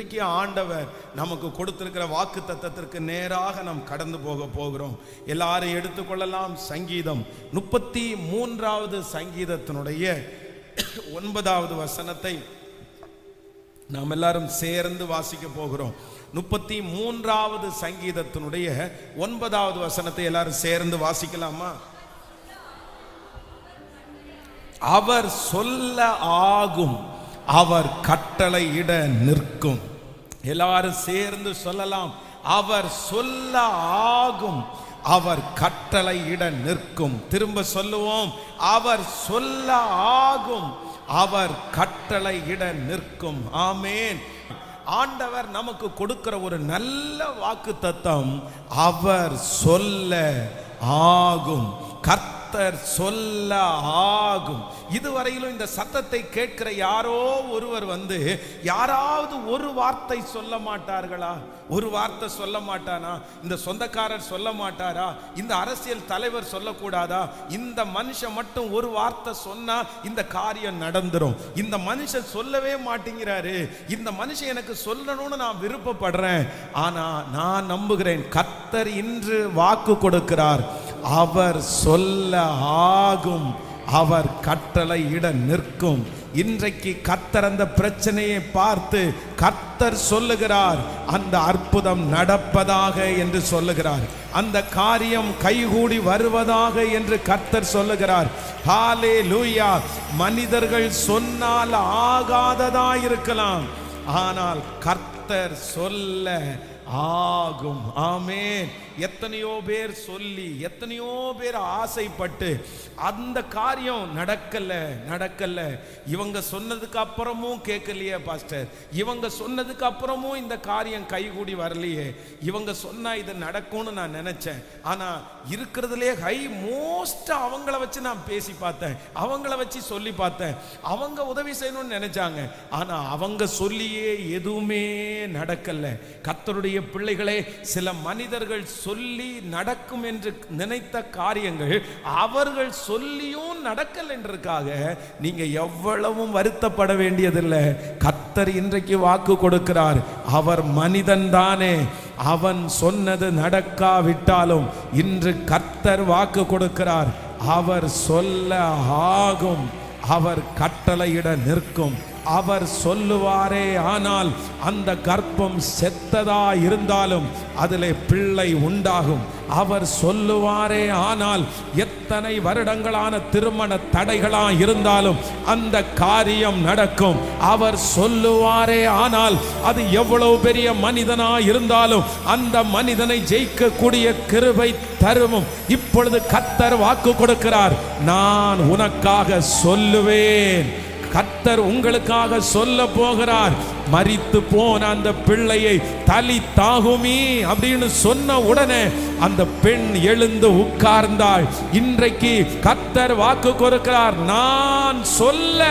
இன்றைக்கு ஆண்டவர் நமக்கு கொடுத்திருக்கிற வாக்கு தத்தத்திற்கு நேராக நாம் கடந்து போகிறோம். எல்லாரும் எடுத்துக்கொள்ளலாம். சங்கீதம் 33வது சங்கீதத்தினுடைய 9வது வசனத்தை நாம் எல்லாரும் சேர்ந்து வாசிக்க போகிறோம். 33வது சங்கீதத்தினுடைய 9வது வசனத்தை எல்லாரும் சேர்ந்து வாசிக்கலாமா? அவர் சொல்ல ஆகும், அவர் கட்டளையிட நிற்கும். எல்லாரும் சேர்ந்து சொல்லலாம். அவர் சொல்ல ஆகும், அவர் கட்டளையிட நிற்கும். திரும்ப சொல்லுவோம். அவர் சொல்ல ஆகும், அவர் கட்டளையிட நிற்கும். ஆமென். ஆண்டவர் நமக்கு கொடுக்கிற ஒரு நல்ல வாக்கு தத்தம், அவர் சொல்ல ஆகும், கர்த்தர் சொல்ல ஆகும். இதுவரையிலும் இந்த சத்தத்தை கேட்கிற யாரோ ஒருவர் யாராவது ஒரு வார்த்தை சொல்ல மாட்டார்களா? ஒரு வார்த்தை சொல்ல மாட்டானா? இந்த சொந்தக்காரர் சொல்ல மாட்டாரா? இந்த அரசியல் தலைவர் சொல்லக்கூடாதா? இந்த மனுஷன் மட்டும் ஒரு வார்த்தை சொன்னா இந்த காரியம் நடந்துரும். இந்த மனுஷன் சொல்லவே மாட்டேங்கிறாரு, இந்த மனுஷன் எனக்கு சொல்லணும்னு நான் விருப்பப்படுறேன். ஆனா நான் நம்புகிறேன், கர்த்தர் இன்று வாக்கு கொடுக்கிறார். அவர் சொல்ல ஆகும், அவர் கட்டளையிட நிற்கும். இன்றைக்கு கர்த்தர் அந்த பிரச்சனையை பார்த்து கர்த்தர் சொல்லுகிறார், அந்த அற்புதம் நடப்பதாக என்று சொல்லுகிறார், அந்த காரியம் கைகூடி வருவதாக என்று கர்த்தர் சொல்லுகிறார். ஹல்லேலூயா. மனிதர்கள் சொன்னால் ஆகாததா இருக்கலாம், ஆனால் கர்த்தர் சொல்ல ஆகும். ஆமென். எத்தனையோ பேர் சொல்லி, எத்தனையோ பேர் ஆசைப்பட்டு அந்த காரியம் நடக்கல. இவங்க சொன்னதுக்கு அப்புறமும் கேட்கலையே பாஸ்டர், இவங்க சொன்னதுக்கு அப்புறமும் இந்த காரியம் கைகூடி வரலையே, இவங்க சொன்னா இது நடக்கும்னு நான் நினைச்சேன். ஆனா இருக்கிறதுலே ஹை மோஸ்ட் அவங்கள வச்சு நான் பேசி பார்த்தேன், அவங்கள வச்சு சொல்லி பார்த்தேன், அவங்க உதவி செய்யணும்னு நினைச்சாங்க. ஆனா அவங்க சொல்லியே எதுவுமே நடக்கல. கர்த்தருடைய பிள்ளைகளே, சில மனிதர்கள் சொல்லி நடக்கும் என்று நினைத்த காரியங்கள் அவர்கள் சொல்லியும் நடக்கல் என்றதுக்காக நீங்க எவ்வளவும் வருத்தப்பட வேண்டியதில்லை. கர்த்தர் இன்றைக்கு வாக்கு கொடுக்கிறார். அவர் மனிதன் தானே, அவன் சொன்னது நடக்காவிட்டாலும் இன்று கர்த்தர் வாக்கு கொடுக்கிறார். அவர் சொல்ல ஆகும், அவர் கட்டளையிட நிற்கும். அவர் சொல்லுவாரே ஆனால் அந்த கர்ப்பம் செத்ததா இருந்தாலும் அதிலே பிள்ளை உண்டாகும். அவர் சொல்லுவாரே ஆனால் எத்தனை வருடங்களான திருமண தடைகளா இருந்தாலும் அந்த காரியம் நடக்கும். அவர் சொல்லுவாரே ஆனால் அது எவ்வளவு பெரிய மனிதனா இருந்தாலும் அந்த மனிதனை ஜெயிக்கக்கூடிய கிருபை தருவும். இப்பொழுது கர்த்தர் வாக்கு கொடுக்கிறார், நான் உனக்காக சொல்லுவேன். கர்த்தர் உங்களுக்காக சொல்ல போகிறார். மரித்து போன அந்த பிள்ளையை தலி தாகுமி அப்படின்னு சொன்ன உடனே அந்த பெண் எழுந்து உட்கார்ந்தாள். இன்றைக்கு கர்த்தர் வாக்கு கொடுக்கிறார், நான் சொல்ல,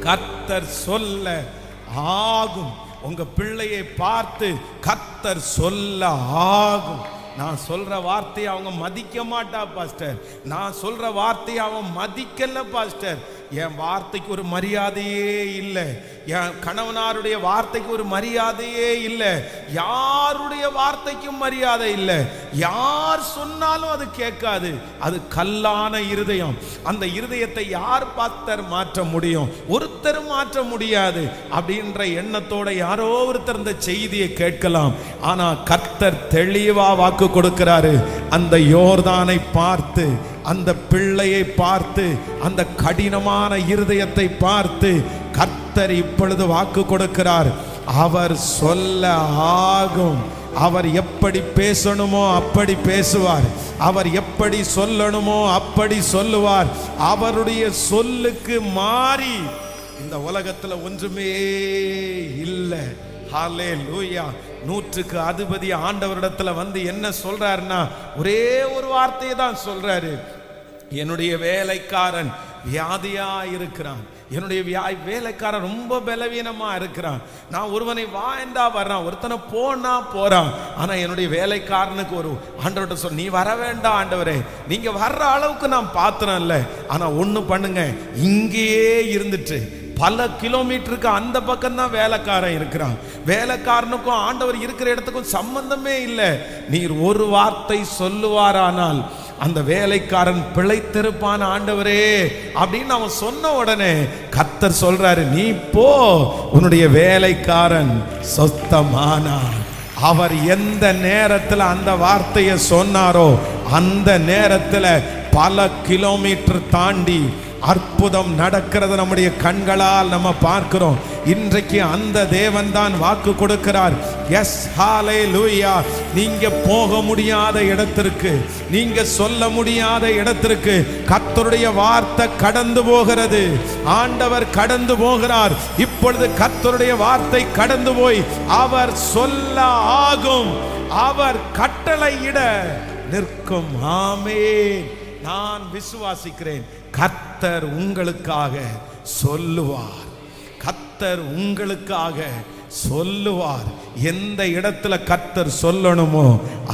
கர்த்தர் சொல்ல ஆகும். உங்க பிள்ளையை பார்த்து கர்த்தர் சொல்ல ஆகும். நான் சொல்ற வார்த்தையை அவங்க மதிக்க மாட்டா பாஸ்டர், நான் சொல்ற வார்த்தையை அவன் மதிக்கல பாஸ்டர், என் வார்த்தைக்கு ஒரு மரியாதையே இல்லை, என் கணவனாருடைய வார்த்தைக்கு ஒரு மரியாதையே இல்லை, யாருடைய வார்த்தைக்கும் மரியாதை இல்லை, யார் சொன்னாலும் அது கேட்காது. அது கல்லான இருதயம். அந்த இருதயத்தை யார் பாஸ்டர் மாற்ற முடியும்? ஒருத்தரும் மாற்ற முடியாது. அப்படின்ற எண்ணத்தோட யாரோ ஒருத்தர் இந்த செய்தியை கேட்கலாம். ஆனா கர்த்தர் தெளிவா வாக்கு கொடுக்கிறாரு. அந்த யோர்தானை பார்த்து, அந்த பிள்ளையை பார்த்து, அந்த கடினமான இருதயத்தை பார்த்து கர்த்தர் இப்பொழுது வாக்கு கொடுக்கிறார். அவர் சொல்ல ஆகும். அவர் எப்படி பேசணுமோ அப்படி பேசுவார், அவர் எப்படி சொல்லணுமோ அப்படி சொல்லுவார். அவருடைய சொல்லுக்கு மாறி இந்த உலகத்துல ஒன்றுமே இல்லை. ஹல்லேலூயா. 100க்கு அதிபதி ஆண்டவரிடத்துல என்ன சொல்றாருன்னா ஒரே ஒரு வார்த்தையை தான் சொல்றாரு, என்னுடைய வேலைக்காரன் வியாதியா இருக்கிறான், என்னுடைய வேலைக்காரன் ரொம்ப பலவீனமா இருக்கிறான், நான் ஒருவனை வா என்றா வர்றான், ஒருத்தனை போனா போறான், ஆனா என்னுடைய வேலைக்காரனுக்கு ஒரு ஆண்டவர்கிட்ட சொல், நீ வர வேண்டாம் ஆண்டவரே, நீங்க வர்ற அளவுக்கு நான் பாத்திரம் இல்லை, ஆனா ஒண்ணு பண்ணுங்க, இங்கேயே இருந்துட்டு பல கிலோமீட்டருக்கு அந்த பக்கம் தான் வேலைக்காரன் இருக்கிறான். வேலைக்காரனுக்கும் ஆண்டவர் இருக்கிற இடத்துக்கும் சம்பந்தமே இல்லை. நீர் ஒரு வார்த்தை சொல்லுவாரானால் அந்த வேலைக்காரன் பிழைத்திருப்பான் ஆண்டவரே அப்படின்னு அவன் சொன்ன உடனே கர்த்தர் சொல்றாரு, நீ போ, உன்னுடைய வேலைக்காரன் சொஸ்தமானான். அவர் எந்த நேரத்தில் அந்த வார்த்தையை சொன்னாரோ அந்த நேரத்தில் பல கிலோமீட்டர் தாண்டி அற்புதம் நடக்கிறது நம்முடைய கண்களால் நம்ம பார்க்கிறோம். இன்றைக்கு அந்த தேவன் தான் வாக்கு கொடுக்கிறார். எஸ், ஹalleluya. நீங்க போக முடியாத இடத்திற்கு, நீங்க சொல்ல முடியாத இடத்திற்கு கர்த்தருடைய வார்த்தை கடந்து போகிறது. ஆண்டவர் கடந்து போகிறார். இப்பொழுது கர்த்தருடைய வார்த்தை கடந்து போய் அவர் சொல்ல ஆகும், அவர் கட்டளையிட நிற்கும். ஆமென். நான் விசுவாசிக்கிறேன், கர்த்தர் உங்களுக்காக சொல்லுவார். கர்த்தர் உங்களுக்காக சொல்லுவார். எந்த இடத்துல கர்த்தர் சொல்லணுமோ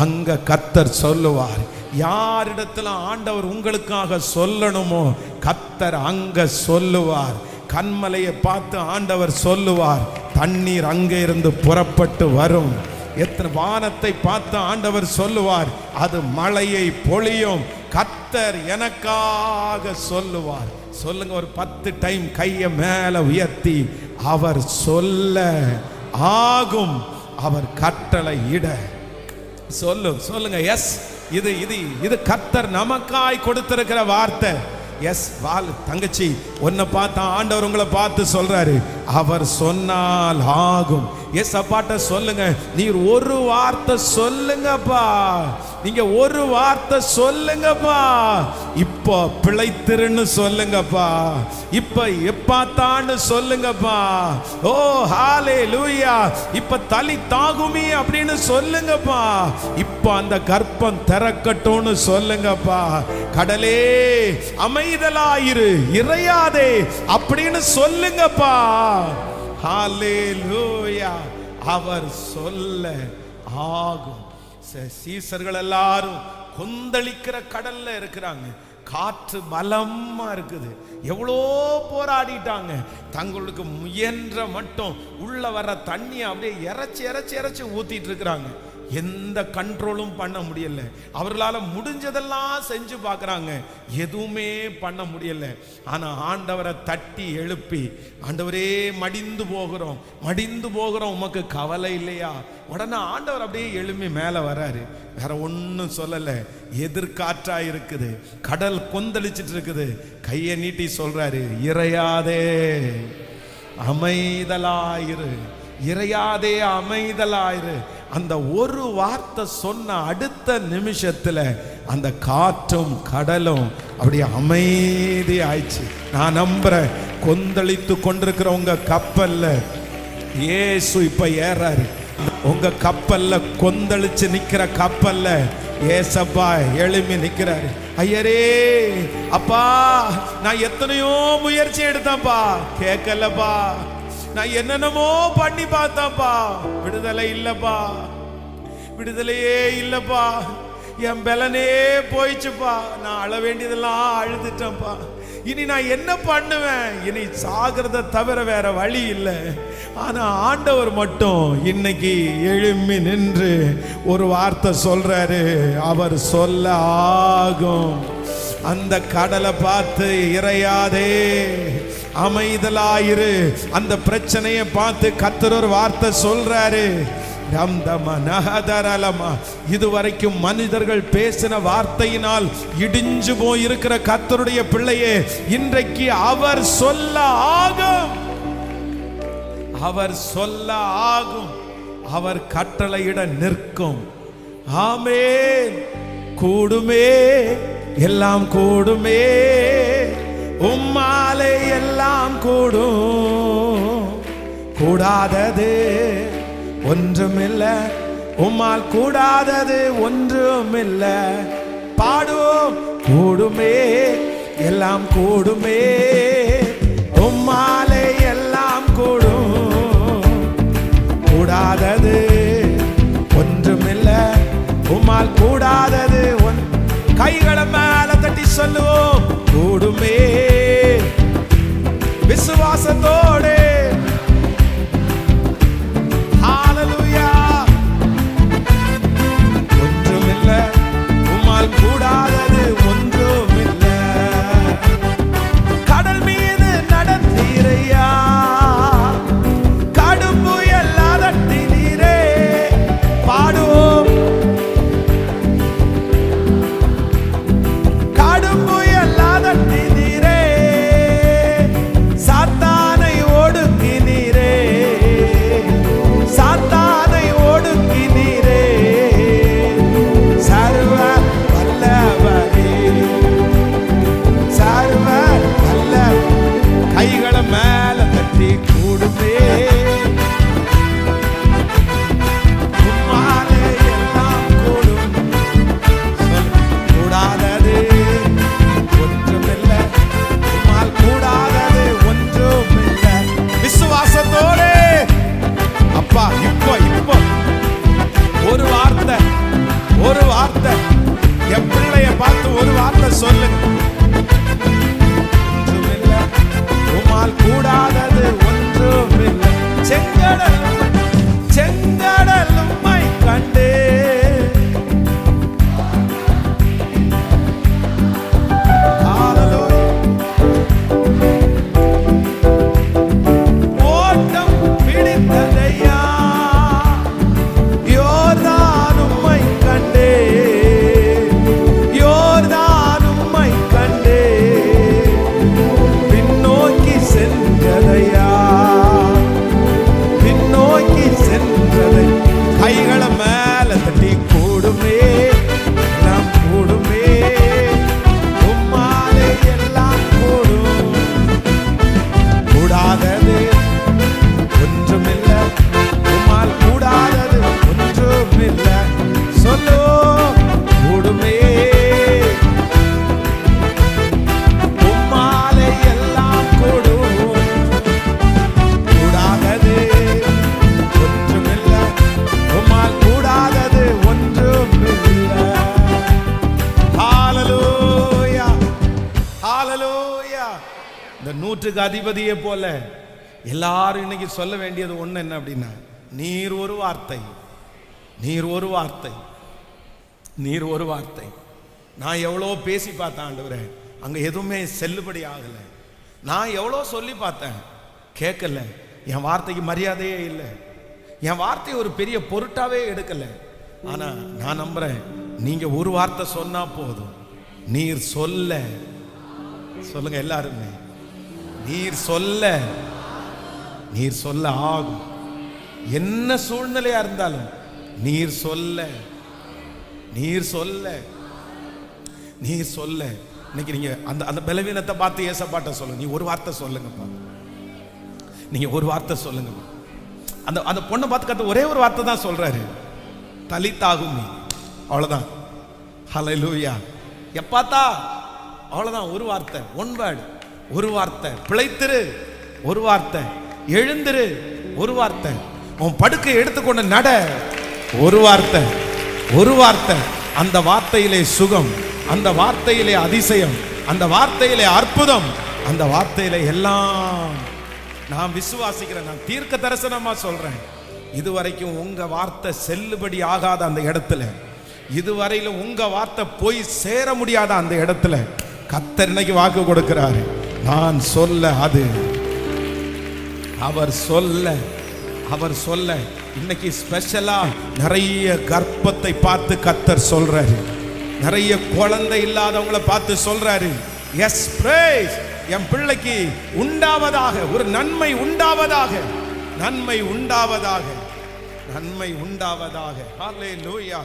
அங்க கர்த்தர் சொல்லுவார். யாரிடத்துல ஆண்டவர் உங்களுக்காக சொல்லணுமோ கர்த்தர் அங்க சொல்லுவார். கன்மலையை பார்த்து ஆண்டவர் சொல்லுவார், தண்ணீர் அங்கே இருந்து புறப்பட்டு வரும். எத்தனை வானத்தை பார்த்து ஆண்டவர் சொல்லுவார், அது மழையை பொழியும். கர்த்தர் எனக்காக சொல்லுவார். சொல்லுங்க ஒரு 10 டைம் கையை மேல உயர்த்தி, அவர் சொல்ல ஆகும், அவர் கட்டளை இட சொல்லுங்க. எஸ், இது கர்த்தர் நமக்காய் கொடுத்திருக்கிற வார்த்தை. எஸ், வால் தங்கச்சி, உன்னை பார்த்து ஆண்டவர் உங்களை பார்த்து சொல்றாரு, அவர் சொன்னால் ஆகும். எஸ், அப்பாட்ட சொல்லுங்க, நீர் ஒரு வார்த்தை சொல்லுங்கப்பா, நீங்க ஒரு வார்த்தை சொல்லுங்கப்பா, இப்போ பிழைத்திருன்னு சொல்லுங்கப்பா, இப்ப எப்பாத்தான்னு சொல்லுங்கப்பா. ஓ ஹalleluya. இப்ப தலி தாகுமி அப்படின்னு சொல்லுங்கப்பா. இப்ப அந்த கர்ப்பம் திறக்கட்டும்னு சொல்லுங்கப்பா. கடலே அமைதலாயிரு, இறையாதே அப்படின்னு சொல்லுங்கப்பா. ஹalleluya. அவர் சொல்ல ஆகும். சீசர்கள் எல்லாரும் கொந்தளிக்கிற கடல்ல இருக்கிறாங்க. காற்று பலமா இருக்குது. எவ்வளோ போராடிட்டாங்க. தங்களுக்கு முயன்ற மட்டும் உள்ள வர தண்ணியை அப்படியே இறைச்சி ஊத்திட்டு இருக்கிறாங்க. எந்த கண்ட்ரோலும் பண்ண முடியல. அவர்களால் முடிஞ்சதெல்லாம் செஞ்சு பார்க்குறாங்க, எதுவுமே பண்ண முடியல. ஆனால் ஆண்டவரை தட்டி எழுப்பி, ஆண்டவரே மடிந்து போகிறோம், உமக்கு கவலை இல்லையா? உடனே ஆண்டவர் அப்படியே எழுப்பி மேலே வராரு. வேற ஒன்றும் சொல்லலை. எதிர்காற்றா இருக்குது, கடல் கொந்தளிச்சிட்டு இருக்குது. கையை நீட்டி சொல்றாரு, இறையாதே அமைதலாயிரு, இறையாதே அமைதலாயிரு. அந்த ஒரு வார்த்தை சொன்ன அடுத்த நிமிஷத்துல அந்த காற்றும் கடலும் அப்படியே அமைதி ஆயிடுச்சு. நான் நம்புறேன், கொந்தளித்து கொண்டிருக்கிற உங்க கப்பல்ல இயேசு இப்ப ஏறாரு. உங்க கப்பல்ல கொந்தளிச்சு நிக்கிற கப்பல்ல ஏசப்பா எழுப்பி நிக்கிறாரு. ஐயரே, அப்பா, நான் எத்தனையோ முயற்சி எடுத்தேன்ப்பா, கேட்கலப்பா. நான் என்னென்னமோ பண்ணி பார்த்தேன்ப்பா, விடுதலை இல்லப்பா, விடுதலையே இல்லப்பா. என் பலனே போயிடுச்சுப்பா. நான் அழ வேண்டியதெல்லாம் அழுதுட்டேன்ப்பா. இனி நான் என்ன பண்ணுவேன்? இனி சாகிறத தவிர வேற வழி இல்லை. ஆனா ஆண்டவர் மட்டும் இன்னைக்கு எழும்பி நின்று ஒரு வார்த்தை சொல்றாரு, அவர் சொல்ல ஆகும். அந்த கடலை பார்த்து இறையாதே அமைதலாயிரு. அந்த பிரச்சனையை பார்த்து கர்த்தர் ஒரு வார்த்தை சொல்றாரு, இதுவரைக்கும் மனிதர்கள் பேசின வார்த்தையினால் இடிஞ்சு போயிருக்கிற கர்த்தருடைய பிள்ளையே, இன்றைக்கு அவர் சொல்ல ஆகும், அவர் சொல்ல ஆகும், அவர் கட்டளையிட நிற்கும். ஆமென். கூடுமே, எல்லாம் கூடுமே, உம்மாலே எல்லாம் கூடும். கூடாதது ஒன்றுமில்லை, உம்மால் கூடாதது ஒன்றுமில்லை. பாடுவோம். கூடுமே, எல்லாம் கூடுமே, உம்மாலே எல்லாம் கூடும். கூடாதது ஒன்றுமில்லை, உம்மால் கூடாதது கைகளை மேல தட்டி சொல்லுவோம். கூடுமே, விசுவாசத்தோ இந்த 100க்கு அதிபதியே போல எல்லாரும் இன்னைக்கு சொல்ல வேண்டியது ஒண்ணு என்ன அப்படின்னா, நீர் ஒரு வார்த்தை, நீர் ஒரு வார்த்தை, நீர் ஒரு வார்த்தை. நான் எவ்வளோ பேசி பார்த்தேன் ஆண்டவரே, அங்க எதுவுமே செல்லுபடி ஆகலை. நான் எவ்வளோ சொல்லி பார்த்தேன், கேட்கல. என் வார்த்தைக்கு மரியாதையே இல்லை, என் வார்த்தையை ஒரு பெரிய பொருட்டாவே எடுக்கல. ஆனா நான் நம்புறேன், நீங்க ஒரு வார்த்தை சொன்னா போதும். நீர் சொல்ல, சொல்லுங்க எல்லாருமே, நீர் சொல்ல, நீர் சொல்ல ஆகும். என்ன சூழ்நிலையா இருந்தாலும் நீர் சொல்ல, நீர் சொல்ல, நீர் சொல்ல. இன்னைக்கு நீங்க அந்த அந்த பலவீனத்தை பார்த்து ஏசப்பாட்ட சொல்லுங்க, நீ ஒரு வார்த்தை சொல்லுங்கப்பா, நீங்க ஒரு வார்த்தை சொல்லுங்க. அந்த அந்த பொண்ணை பார்த்து கத்த ஒரே ஒரு வார்த்தை தான் சொல்றாரு, தலித்தாகும், அவ்வளவுதான். ஹல்லேலூயா. எப்பாத்தா, அவ்வளவுதான். ஒரு வார்த்தை, ஒன் வேர்ட், ஒரு வார்த்தை. பிழைத்திரு, ஒரு வார்த்தை. எழுந்திரு, ஒரு வார்த்தை. உன் படுக்கை எடுத்துக்கொண்டு நட, ஒரு வார்த்தை, ஒரு வார்த்தை. அந்த வார்த்தையிலே சுகம், அந்த வார்த்தையிலே அதிசயம், அந்த வார்த்தையிலே அற்புதம், அந்த வார்த்தையிலே எல்லாம். நான் விசுவாசிக்கிறேன், நான் தீர்க்க தரிசனமா சொல்றேன், இதுவரைக்கும் உங்க வார்த்தை செல்லுபடி ஆகாத அந்த இடத்துல, இதுவரையில உங்க வார்த்தை போய் சேர முடியாத அந்த இடத்துல கர்த்தர் இன்னைக்கு வாக்கு கொடுக்கிறாரு. நான் சொல்ல, அது அவர் சொல்ல, அவர் சொல்ல. இன்னைக்கு ஸ்பெஷலா நிறைய கர்ப்பத்தை பார்த்து கர்த்தர் சொல்றாரு, நிறைய குழந்தை இல்லாதவங்களை பார்த்து சொல்றாரு, எஸ் பிரைஸ், என் பிள்ளைக்கு உண்டாவதாக, ஒரு நன்மை உண்டாவதாக, நன்மை உண்டாவதாக, நன்மை உண்டாவதாக. ஹல்லேலூயா.